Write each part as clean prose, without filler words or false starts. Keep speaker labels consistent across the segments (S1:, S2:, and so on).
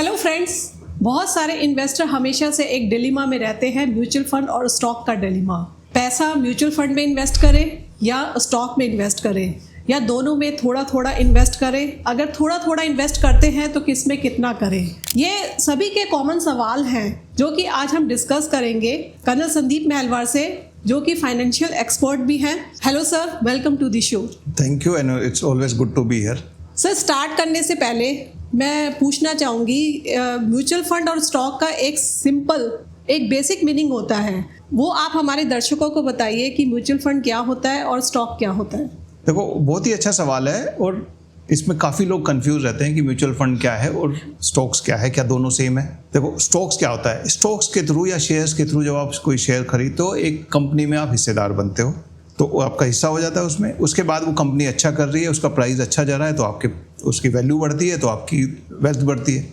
S1: Hello friends, बहुत सारे investor हमेशा से एक डिलेमा में रहते हैं, म्यूचुअल फंड और स्टॉक का डिलेमा। पैसा म्यूचुअल फंड में इन्वेस्ट करें या स्टॉक में इन्वेस्ट करें या दोनों में थोड़ा थोड़ा इन्वेस्ट करें। अगर थोड़ा थोड़ा इन्वेस्ट करते हैं तो किस में कितना करें, ये सभी के कॉमन सवाल हैं जो कि आज हम डिस्कस करेंगे कर्नल संदीप महलवार से, जो कि फाइनेंशियल एक्सपर्ट भी हैं। Hello sir, welcome to the show.
S2: Thank you and it's always good to be here.
S1: Sir, start करने से पहले मैं पूछना चाहूँगी, म्यूचुअल फंड और स्टॉक का एक बेसिक मीनिंग होता है, वो आप हमारे दर्शकों को बताइए कि म्यूचुअल फंड क्या होता है और स्टॉक क्या होता है।
S2: देखो, बहुत ही अच्छा सवाल है और इसमें काफ़ी लोग कंफ्यूज रहते हैं कि म्यूचुअल फंड क्या है और स्टॉक्स क्या है, क्या दोनों सेम है। देखो, स्टॉक्स क्या होता है, स्टॉक्स के थ्रू या शेयर्स के थ्रू जब आप कोई शेयर खरीदते हो, एक कंपनी में आप हिस्सेदार बनते हो तो वो आपका हिस्सा हो जाता है उसमें। उसके बाद वो कंपनी अच्छा कर रही है, उसका प्राइस अच्छा जा रहा है तो उसकी वैल्यू बढ़ती है, तो आपकी वेल्थ बढ़ती है।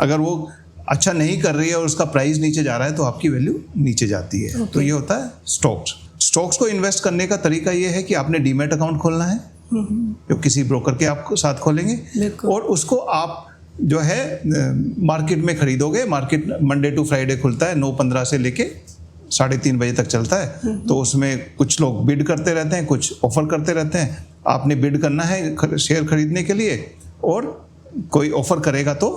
S2: अगर वो अच्छा नहीं कर रही है और उसका प्राइस नीचे जा रहा है तो आपकी वैल्यू नीचे जाती है। तो ये होता है स्टॉक्स को इन्वेस्ट करने का तरीका ये है कि आपने डीमैट अकाउंट खोलना है जो किसी ब्रोकर के आपको साथ खोलेंगे और उसको आप जो है मार्केट में खरीदोगे। मार्केट मंडे टू फ्राइडे खुलता है, 9:15 से लेके 3:30 बजे तक चलता है। तो उसमें कुछ लोग बिड करते रहते हैं, कुछ ऑफर करते रहते हैं। आपने बिड करना है शेयर खरीदने के लिए और कोई ऑफर करेगा तो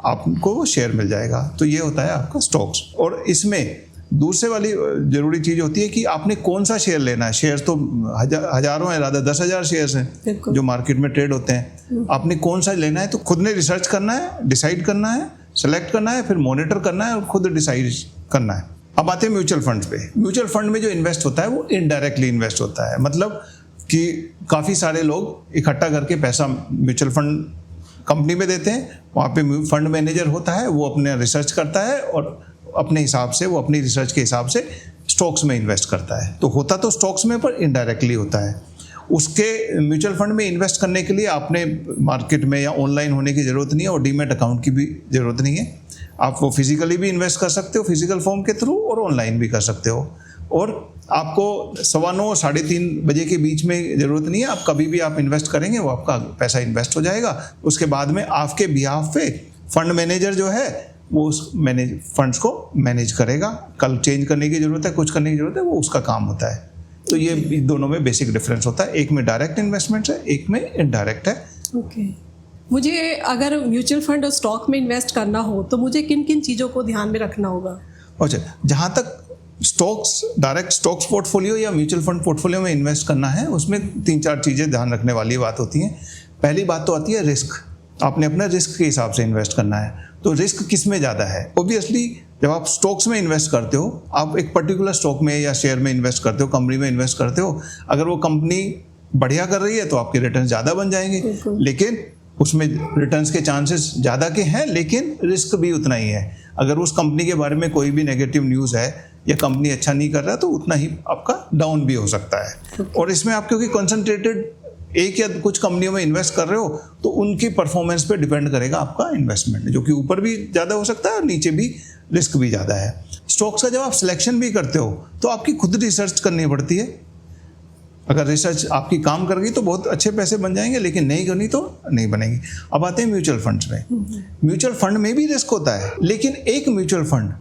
S2: आपको वो शेयर मिल जाएगा। तो ये होता है आपका स्टॉक्स। और इसमें दूसरे वाली जरूरी चीज़ होती है कि आपने कौन सा शेयर लेना है। शेयर तो हजारों हैं, राधा 10,000 शेयर्स हैं जो मार्केट में ट्रेड होते हैं। आपने कौन सा लेना है तो खुद ने रिसर्च करना है, डिसाइड करना है, सेलेक्ट करना है, फिर मॉनिटर करना है और खुद डिसाइड करना है। अब आते हैं म्यूचुअल फंड पे। म्यूचुअल फंड में जो इन्वेस्ट होता है वो इनडायरेक्टली इन्वेस्ट होता है, मतलब कि काफ़ी सारे लोग इकट्ठा करके पैसा म्यूचुअल फंड कंपनी में देते हैं। वहाँ पे फंड मैनेजर होता है, वो अपने रिसर्च करता है और अपने हिसाब से, वो अपनी रिसर्च के हिसाब से स्टॉक्स में इन्वेस्ट करता है। तो होता तो स्टॉक्स में पर इनडायरेक्टली होता है। उसके म्यूचुअल फंड में इन्वेस्ट करने के लिए आपने मार्केट में या ऑनलाइन होने की ज़रूरत नहीं है और डीमैट अकाउंट की भी ज़रूरत नहीं है। आप वो फिजिकली भी इन्वेस्ट कर सकते हो, फिजिकल फॉर्म के थ्रू, और ऑनलाइन भी कर सकते हो। और आपको 9:15 3:30 बजे के बीच में ज़रूरत नहीं है। आप कभी भी आप इन्वेस्ट करेंगे वो आपका पैसा इन्वेस्ट हो जाएगा। उसके बाद में आपके बिहाफ पे फंड मैनेजर जो है वो उस फंड्स को मैनेज करेगा। कल चेंज करने की ज़रूरत है, कुछ करने की ज़रूरत है, वो उसका काम होता है। तो ये दोनों में बेसिक डिफरेंस होता है। एक में डायरेक्ट इन्वेस्टमेंट है, एक में इनडायरेक्ट है।
S1: ओके, मुझे अगर म्यूचुअल फंड और स्टॉक में इन्वेस्ट करना हो तो मुझे किन किन चीज़ों को ध्यान में रखना होगा?
S2: अच्छा, जहाँ तक डायरेक्ट स्टॉक्स पोर्टफोलियो या म्यूचुअल फंड पोर्टफोलियो में इन्वेस्ट करना है, उसमें 3-4 चीज़ें ध्यान रखने वाली बात होती हैं। पहली बात तो आती है रिस्क। आपने अपने रिस्क के हिसाब से इन्वेस्ट करना है। तो रिस्क किस में ज़्यादा है? ऑब्वियसली जब आप स्टॉक्स में इन्वेस्ट करते हो, आप एक पर्टिकुलर स्टॉक में या शेयर में इन्वेस्ट करते हो, कंपनी में इन्वेस्ट करते हो, अगर वो कंपनी बढ़िया कर रही है तो आपके रिटर्न ज़्यादा बन जाएंगे, लेकिन उसमें रिटर्न्स के चांसेस ज़्यादा के हैं, लेकिन रिस्क भी उतना ही है। अगर उस कंपनी के बारे में कोई भी नेगेटिव न्यूज़ है या कंपनी अच्छा नहीं कर रहा तो उतना ही आपका डाउन भी हो सकता है। और इसमें आप क्योंकि कंसंट्रेटेड एक या कुछ कंपनियों में इन्वेस्ट कर रहे हो तो उनकी परफॉर्मेंस पे डिपेंड करेगा आपका इन्वेस्टमेंट, जो कि ऊपर भी ज़्यादा हो सकता है और नीचे भी रिस्क भी ज़्यादा है। स्टॉक्स का जब आप सिलेक्शन भी करते हो तो आपकी खुद रिसर्च करनी पड़ती है। अगर रिसर्च आपकी काम कर गई तो बहुत अच्छे पैसे बन जाएंगे, लेकिन नहीं करनी तो नहीं बनेंगी। अब आते हैं म्यूचुअल फंड्स में। म्यूचुअल फंड में भी रिस्क होता है, लेकिन एक म्यूचुअल फंड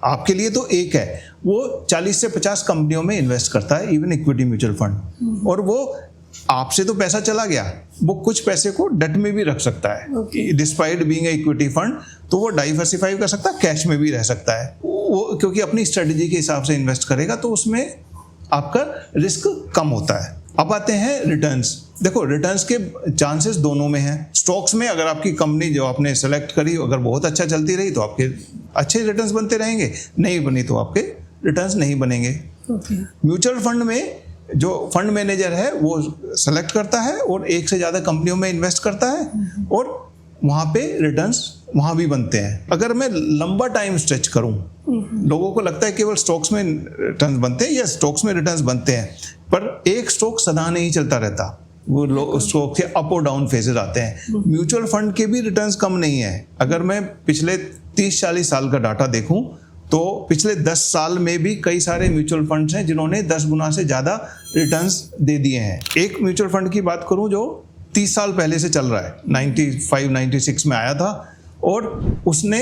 S2: आपके लिए तो एक है, वो 40 से 50 कंपनियों में इन्वेस्ट करता है, इवन इक्विटी म्यूचुअल फंड। और वो आपसे तो पैसा चला गया, वो कुछ पैसे को डेट में भी रख सकता है। डिस्पाइट बीइंग इक्विटी फंड, तो वो डाइवर्सिफाई कर सकता है, कैश में भी रह सकता है। वो क्योंकि अपनी स्ट्रेटजी के हिसाब से इन्वेस्ट करेगा तो उसमें आपका रिस्क कम होता है। अब आते हैं रिटर्न्स। देखो, रिटर्न्स के चांसेस दोनों में हैं। स्टॉक्स में अगर आपकी कंपनी जो आपने सेलेक्ट करी अगर बहुत अच्छा चलती रही तो आपके अच्छे रिटर्न्स बनते रहेंगे, नहीं बनी तो आपके रिटर्न्स नहीं बनेंगे। म्यूचुअल फंड में जो फंड मैनेजर है वो सेलेक्ट करता है और एक से ज़्यादा कंपनियों में इन्वेस्ट करता है और वहाँ पे रिटर्न्स वहाँ भी बनते हैं। अगर मैं लंबा टाइम स्ट्रेच करूँ, लोगों को लगता है केवल स्टॉक्स में रिटर्न्स बनते हैं या स्टॉक्स में रिटर्न्स बनते हैं, पर एक स्टॉक सदा नहीं चलता रहता। वो स्टॉक के अप और डाउन फेजेस आते हैं। म्यूचुअल फंड के भी रिटर्न्स कम नहीं है। अगर मैं पिछले 30-40 साल का डाटा देखूं तो पिछले 10 साल में भी कई सारे म्यूचुअल फंड्स हैं जिन्होंने 10 गुना से ज़्यादा रिटर्न्स दे दिए हैं। एक म्यूचुअल फंड की बात करूं जो 30 साल पहले से चल रहा है, 95-96 में आया था और उसने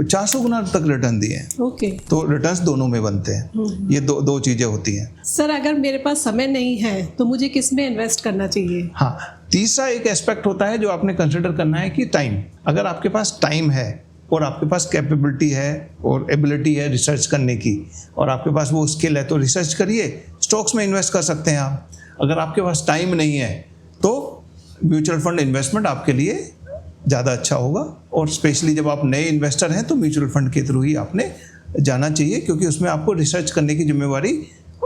S2: 400 गुना तक रिटर्न दिए हैं।
S1: ओके
S2: तो रिटर्न्स दोनों में बनते हैं। ये दो चीज़ें होती हैं।
S1: सर, अगर मेरे पास समय नहीं है तो मुझे किस में इन्वेस्ट करना चाहिए?
S2: हाँ, तीसरा एक एस्पेक्ट होता है जो आपने कंसिडर करना है कि टाइम। अगर आपके पास टाइम है और आपके पास कैपेबिलिटी है और एबिलिटी है रिसर्च करने की, और आपके पास वो स्किल है, तो रिसर्च करिए, स्टॉक्स में इन्वेस्ट कर सकते हैं आप। अगर आपके पास टाइम नहीं है तो म्यूचुअल फंड इन्वेस्टमेंट आपके लिए ज़्यादा अच्छा होगा। और स्पेशली जब आप नए इन्वेस्टर हैं तो म्यूचुअल फंड के थ्रू ही आपने जाना चाहिए, क्योंकि उसमें आपको रिसर्च करने की जिम्मेवारी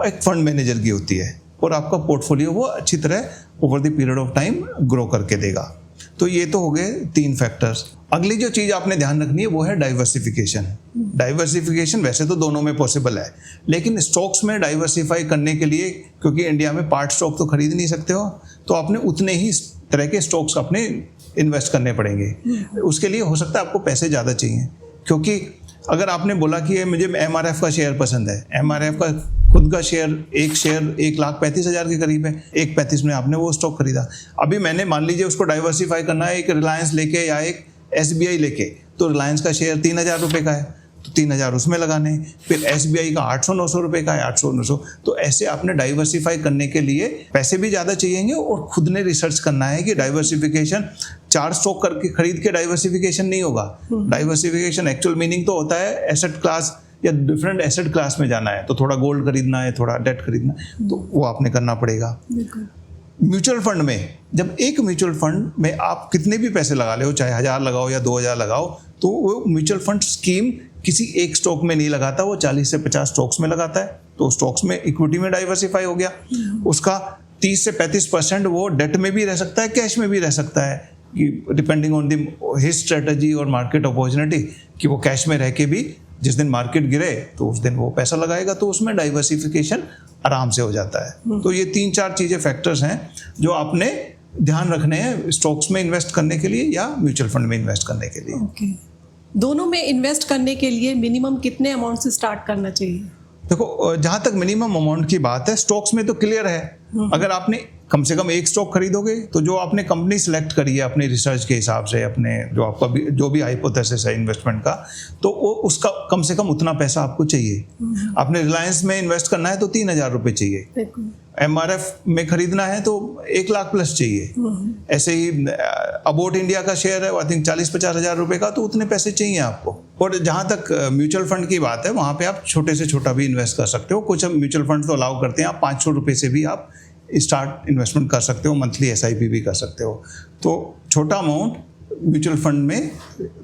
S2: एक फंड मैनेजर की होती है और आपका पोर्टफोलियो वो अच्छी तरह over the period of time grow करके देगा। तो ये तो हो गए 3 फैक्टर्स। अगली जो चीज़ आपने ध्यान रखनी है वो है डाइवर्सिफिकेशन। डाइवर्सिफिकेशन वैसे तो दोनों में पॉसिबल है, लेकिन स्टॉक्स में डाइवर्सिफाई करने के लिए, क्योंकि इंडिया में पार्ट स्टॉक तो खरीद नहीं सकते हो, तो आपने उतने ही तरह के स्टॉक्स अपने इन्वेस्ट करने पड़ेंगे। उसके लिए हो सकता है आपको पैसे ज़्यादा चाहिए, क्योंकि अगर आपने बोला कि मुझे MRF का शेयर पसंद है, MRF का खुद का शेयर 1,35,000 के करीब है, 1,35 में आपने वो स्टॉक खरीदा। अभी मैंने मान लीजिए उसको डाइवर्सिफाई करना है एक रिलायंस लेके या एक SBI लेके, तो रिलायंस का शेयर 3,000 रुपये का है, तो 3,000 उसमें लगाने, फिर SBI का 800-900 रुपये का है, 800-900। तो ऐसे आपने डाइवर्सिफाई करने के लिए पैसे भी ज़्यादा चाहिएंगे और खुद ने रिसर्च करना है कि डाइवर्सिफिकेशन 4 स्टॉक करके खरीद के डाइवर्सिफिकेशन नहीं होगा। डाइवर्सिफिकेशन एक्चुअल मीनिंग तो होता है एसेट क्लास या डिफरेंट एसेट क्लास में जाना है, तो थोड़ा गोल्ड खरीदना है, थोड़ा डेट खरीदना है, तो वो आपने करना पड़ेगा। म्यूचुअल फंड में जब एक म्यूचुअल फंड में आप कितने भी पैसे लगा ले हो, चाहे 1,000 लगाओ या 2,000 लगाओ, तो वो म्यूचुअल फंड स्कीम किसी एक स्टॉक में नहीं लगाता, वो 40 से 50 स्टॉक्स में लगाता है। तो स्टॉक्स में इक्विटी में डाइवर्सिफाई हो गया, उसका 30 से 35% वो डेट में भी रह सकता है, कैश में भी रह सकता है, depending on the his strategy और मार्केट अपॉर्चुनिटी, कि वो कैश में रह के भी जिस दिन मार्केट गिरे तो उस दिन वो पैसा लगाएगा, तो उसमें डाइवर्सिफिकेशन आराम से हो जाता है। तो ये 3-4 चीज़ें फैक्टर्स हैं जो आपने ध्यान रखने हैं स्टॉक्स में इन्वेस्ट करने के लिए या म्यूचुअल फंड में इन्वेस्ट करने के लिए।
S1: दोनों में इन्वेस्ट करने के लिए मिनिमम कितने अमाउंट से स्टार्ट करना चाहिए?
S2: देखो, जहाँ तक मिनिमम अमाउंट की बात है, स्टॉक्स में तो क्लियर है। अगर आपने कम से कम एक स्टॉक खरीदोगे तो जो आपने कंपनी सिलेक्ट करी है अपने रिसर्च के हिसाब से, अपने जो आपका जो भी हाइपोथेसिस है इन्वेस्टमेंट का, तो वो उसका कम से कम उतना पैसा आपको चाहिए। आपने रिलायंस में इन्वेस्ट करना है तो 3,000 रुपये चाहिए, MRF में खरीदना है तो 1,00,000 प्लस चाहिए। ऐसे ही अबाउट इंडिया का शेयर है, आई थिंक 40-50 हज़ार रुपये का, तो उतने पैसे चाहिए आपको। और जहाँ तक म्यूचुअल फंड की बात है, वहाँ पे आप छोटे से छोटा भी इन्वेस्ट कर सकते हो। कुछ म्यूचुअल फंड तो अलाउ करते हैं, आप 500 रुपये से भी आप स्टार्ट इन्वेस्टमेंट कर सकते हो, मंथली SIP भी कर सकते हो। तो छोटा अमाउंट म्यूचुअल फंड में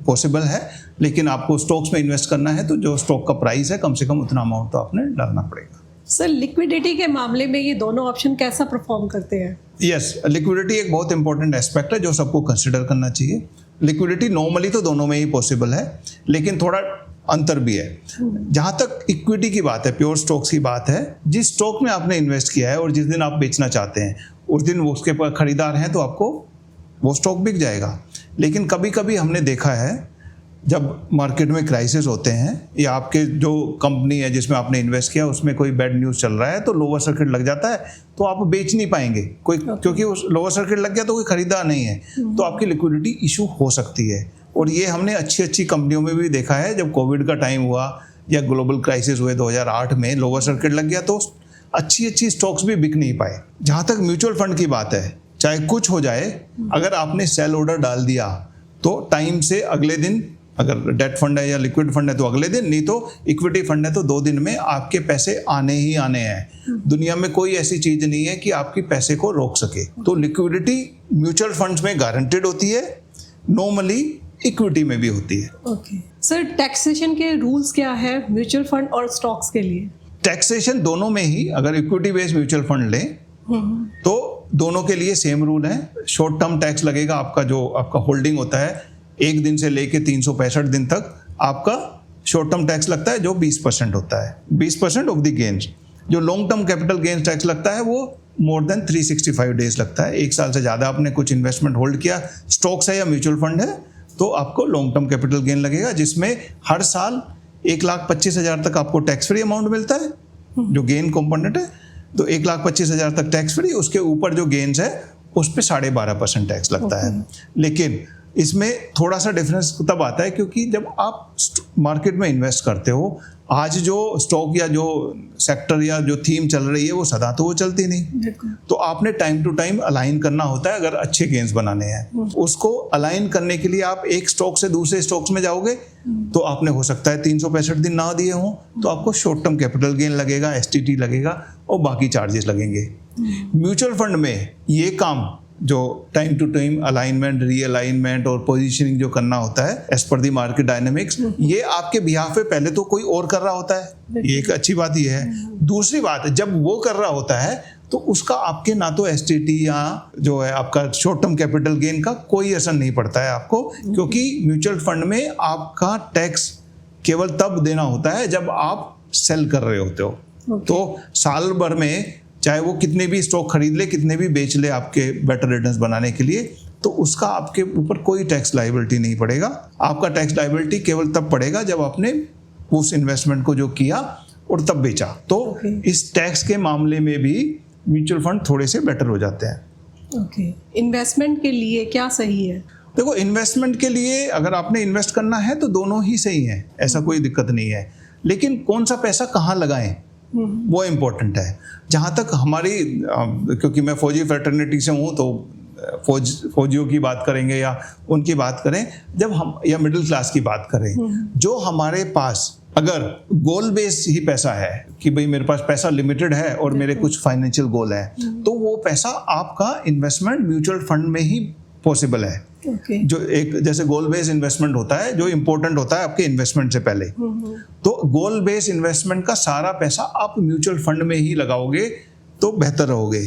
S2: पॉसिबल है, लेकिन आपको स्टॉक्स में इन्वेस्ट करना है तो जो स्टॉक का प्राइस है कम से कम उतना अमाउंट तो आपने डालना पड़ेगा।
S1: सर, लिक्विडिटी के मामले में ये दोनों ऑप्शन कैसा परफॉर्म करते हैं?
S2: यस, लिक्विडिटी एक बहुत इंपॉर्टेंट एस्पेक्ट है जो सबको कंसिडर करना चाहिए। लिक्विडिटी नॉर्मली तो दोनों में ही पॉसिबल है, लेकिन थोड़ा अंतर भी है। जहाँ तक इक्विटी की बात है, प्योर स्टॉक्स की बात है, जिस स्टॉक में आपने इन्वेस्ट किया है और जिस दिन आप बेचना चाहते हैं उस दिन उसके पर खरीदार हैं तो आपको वो स्टॉक बिक जाएगा। लेकिन कभी कभी हमने देखा है जब मार्केट में क्राइसिस होते हैं या आपके जो कंपनी है जिसमें आपने इन्वेस्ट किया उसमें कोई बैड न्यूज़ चल रहा है तो लोअर सर्किट लग जाता है, तो आप बेच नहीं पाएंगे कोई, क्योंकि उस लोअर सर्किट लग गया तो कोई खरीदार नहीं है, तो आपकी लिक्विडिटी इशू हो सकती है। और ये हमने अच्छी कंपनियों में भी देखा है, जब कोविड का टाइम हुआ या ग्लोबल क्राइसिस हुए 2008 में, लोअर सर्किट लग गया तो अच्छी स्टॉक्स भी बिक नहीं पाए। जहाँ तक म्यूचुअल फंड की बात है, चाहे कुछ हो जाए, अगर आपने सेल ऑर्डर डाल दिया तो टाइम से अगले दिन, अगर डेट फंड है या लिक्विड फंड है तो अगले दिन, नहीं तो इक्विटी फंड है तो 2 दिन में आपके पैसे आने ही आने हैं। दुनिया में कोई ऐसी चीज नहीं है कि आपके पैसे को रोक सके। तो लिक्विडिटी म्यूचुअल फंड्स में गारंटेड होती है, नॉर्मली इक्विटी में भी होती है।
S1: ओके सर, टैक्सेशन के रूल्स क्या है म्यूचुअल फंड और स्टॉक्स के लिए?
S2: टैक्सेशन दोनों में ही, अगर इक्विटी बेस्ड म्यूचुअल फंड लें तो दोनों के लिए सेम रूल है। शॉर्ट टर्म टैक्स लगेगा, आपका जो आपका होल्डिंग होता है 1 दिन से लेके 365 दिन तक आपका शॉर्ट टर्म टैक्स लगता है, जो 20% होता है, 20% ऑफ द गेन्स। जो long term capital gains tax लगता है वो मोर देन 365 डेज लगता है। 1 साल से ज़्यादा आपने कुछ इन्वेस्टमेंट होल्ड किया, स्टॉक्स है या म्यूचुअल फंड है, तो आपको लॉन्ग टर्म कैपिटल गेन लगेगा, जिसमें हर साल 1,25,000 तक आपको टैक्स फ्री अमाउंट मिलता है, जो गेन कंपोनेंट है। तो 1,25,000 तक टैक्स फ्री, उसके ऊपर जो गेन्स है उस पर 12.5% टैक्स लगता है। लेकिन इसमें थोड़ा सा डिफरेंस तब आता है क्योंकि जब आप मार्केट में इन्वेस्ट करते हो, आज जो स्टॉक या जो सेक्टर या जो थीम चल रही है वो सदा तो वो चलती नहीं, तो आपने टाइम टू टाइम अलाइन करना होता है अगर अच्छे गेन्स बनाने हैं। उसको अलाइन करने के लिए आप एक स्टॉक से दूसरे स्टॉक्स में जाओगे तो आपने हो सकता है 365 दिन ना दिए हों, तो आपको शॉर्ट टर्म कैपिटल गेन लगेगा, STT लगेगा और बाकी चार्जेस लगेंगे। म्यूचुअल फंड में ये काम जो time to time alignment, realignment और पोजीशनिंग जो करना होता है एज पर दी मार्केट डायनेमिक्स, ये आपके बिहाफ पे पहले तो कोई और कर रहा होता है, ये एक अच्छी बात ये है। दूसरी बात, जब वो कर रहा होता है तो उसका आपके ना तो STT या जो है आपका शॉर्ट टर्म कैपिटल गेन का कोई असर नहीं पड़ता है आपको, क्योंकि म्यूचुअल फंड में आपका टैक्स केवल तब देना होता है जब आप सेल कर रहे होते हो। तो साल भर में चाहे वो कितने भी स्टॉक खरीद ले, कितने भी बेच ले आपके बेटर रिटर्न्स बनाने के लिए, तो उसका आपके ऊपर कोई टैक्स लायबिलिटी नहीं पड़ेगा। आपका टैक्स लायबिलिटी केवल तब पड़ेगा जब आपने उस इन्वेस्टमेंट को जो किया और तब बेचा। तो इस टैक्स के मामले में भी म्यूचुअल फंड थोड़े से बेटर हो जाते हैं।
S1: इन्वेस्टमेंट के लिए क्या सही है?
S2: देखो, इन्वेस्टमेंट के लिए अगर आपने इन्वेस्ट करना है तो दोनों ही सही है, ऐसा कोई दिक्कत नहीं है, लेकिन कौन सा पैसा कहाँ लगाएं वो इम्पोर्टेंट है। जहाँ तक हमारी क्योंकि मैं फौजी फ्रेटर्निटी से हूँ तो फौजियों की बात करेंगे या उनकी बात करें, जब हम या मिडिल क्लास की बात करें, जो हमारे पास अगर गोल बेस्ड ही पैसा है कि भाई मेरे पास पैसा लिमिटेड है और मेरे कुछ फाइनेंशियल गोल है, तो वो पैसा आपका इन्वेस्टमेंट म्यूचुअल फंड में ही पॉसिबल है। जो एक जैसे गोल बेस्ड इन्वेस्टमेंट होता है जो इम्पोर्टेंट होता है आपके इन्वेस्टमेंट से पहले, तो गोल बेस्ड इन्वेस्टमेंट का सारा पैसा आप म्यूचुअल फंड में ही लगाओगे तो बेहतर रहोगे।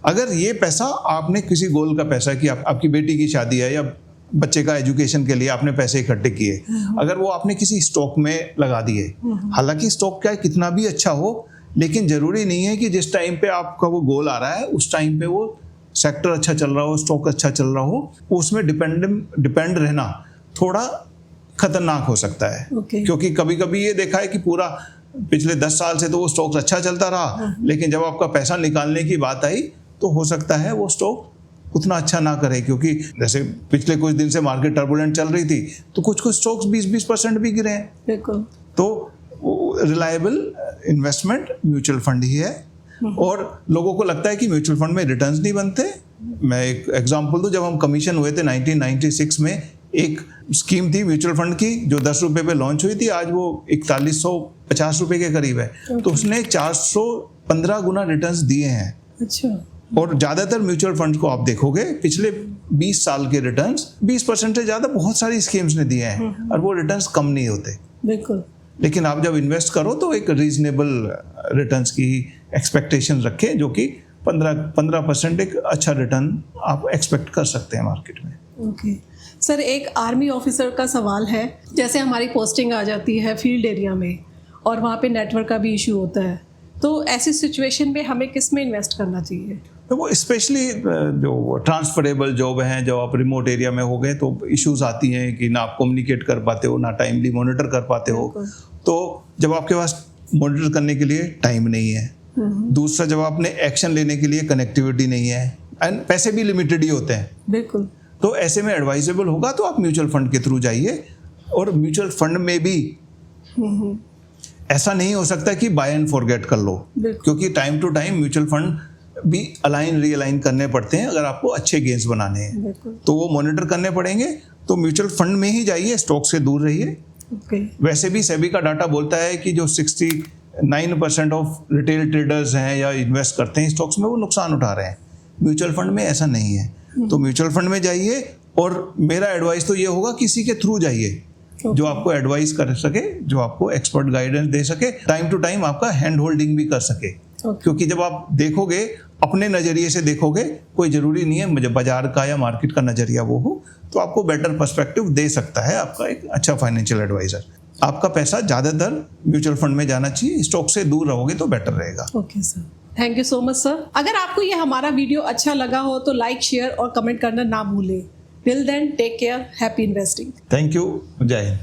S2: अगर ये पैसा आपने किसी गोल का पैसा कि आपकी बेटी की शादी है या बच्चे का एजुकेशन के लिए आपने पैसे इकट्ठे किए, अगर वो आपने किसी स्टॉक में लगा दिए, हालांकि स्टॉक क्या कितना भी अच्छा हो, लेकिन जरूरी नहीं है कि जिस टाइम पे आपका वो गोल आ रहा है उस टाइम पे वो सेक्टर अच्छा चल रहा हो, स्टॉक अच्छा चल रहा हो, उसमें डिपेंड रहना थोड़ा खतरनाक हो सकता है। क्योंकि कभी कभी ये देखा है कि पूरा पिछले 10 साल से तो वो स्टॉक अच्छा चलता रहा, लेकिन जब आपका पैसा निकालने की बात आई तो हो सकता है वो स्टॉक उतना अच्छा ना करे, क्योंकि जैसे पिछले कुछ दिन से मार्केट टर्बुलेंट चल रही थी तो कुछ स्टॉक्स 20% भी गिरे हैं।
S1: बिल्कुल।
S2: तो रिलायबल इन्वेस्टमेंट म्यूचुअल फंड ही है। और लोगों को लगता है कि म्यूचुअल फंड में रिटर्न्स नहीं बनते। मैं एक एग्जांपल दूं, जब हम कमीशन हुए थे 1996 में, एक स्कीम थी म्यूचुअल फंड की जो 10 रुपए पे लॉन्च हुई थी, आज वो 4150 रुपए के करीब है। तो उसने 415 गुना रिटर्न्स दिए हैं।
S1: अच्छा।
S2: और ज्यादातर म्यूचुअल फंड को आप देखोगे पिछले 20 साल के रिटर्न्स 20% से ज्यादा बहुत सारी स्कीम्स ने दिए हैं और वो रिटर्न्स कम नहीं होते।
S1: बिल्कुल।
S2: लेकिन आप जब इन्वेस्ट करो तो एक रीजनेबल रिटर्न्स की एक्सपेक्टेशन रखें, जो कि 15% एक अच्छा रिटर्न आप एक्सपेक्ट कर सकते हैं मार्केट में।
S1: ओके सर, एक आर्मी ऑफिसर का सवाल है, जैसे हमारी पोस्टिंग आ जाती है फील्ड एरिया में और वहाँ पे नेटवर्क का भी इशू होता है, तो ऐसी सिचुएशन में हमें किस में इन्वेस्ट करना चाहिए?
S2: तो वो स्पेशली जो ट्रांसफरेबल जॉब हैं, जब आप रिमोट एरिया में हो गए तो इश्यूज आती हैं कि ना आप कम्युनिकेट कर पाते हो, ना टाइमली मॉनिटर कर पाते हो। तो जब आपके पास मॉनिटर करने के लिए टाइम नहीं है, दूसरा जब आपने एक्शन लेने के लिए कनेक्टिविटी नहीं है, एंड पैसे भी लिमिटेड ही होते हैं।
S1: बिल्कुल।
S2: तो ऐसे में एडवाइजेबल होगा तो आप म्यूचुअल फंड के थ्रू जाइए। और म्यूचुअल फंड में भी ऐसा नहीं हो सकता कि बाय एंड फॉरगेट कर लो, क्योंकि time to time mutual fund भी अलाइन रीअलाइन करने पड़ते हैं। अगर आपको अच्छे गेन्स बनाने हैं तो वो मॉनिटर करने पड़ेंगे। तो म्यूचुअल फंड में ही जाइए, स्टॉक से दूर रहिए। वैसे भी सेबी का डाटा बोलता है कि जो 69% ऑफ रिटेल ट्रेडर्स हैं या इन्वेस्ट करते हैं स्टॉक्स में, वो नुकसान उठा रहे हैं। म्यूचुअल फंड में ऐसा नहीं है। तो म्यूचुअल फंड में जाइए, और मेरा एडवाइस तो ये होगा किसी के थ्रू जाइए जो आपको एडवाइस कर सके, जो आपको एक्सपर्ट गाइडेंस दे सके, टाइम टू टाइम आपका हैंड होल्डिंग भी कर सके। क्योंकि जब आप देखोगे, अपने नज़रिए से देखोगे, कोई ज़रूरी नहीं है मुझे बाजार का या मार्केट का नज़रिया वो हो, तो आपको बेटर पर्सपेक्टिव दे सकता है आपका एक अच्छा फाइनेंशियल एडवाइजर। आपका पैसा ज़्यादातर म्यूचुअल फंड में जाना चाहिए, स्टॉक से दूर रहोगे तो बेटर रहेगा।
S1: Okay sir, thank you so much sir. अगर आपको ये हमारा वीडियो अच्छा लगा हो तो लाइक, शेयर और कमेंट करना ना भूलें। Till then, take care, happy investing.
S2: Thank you, जय हिंद।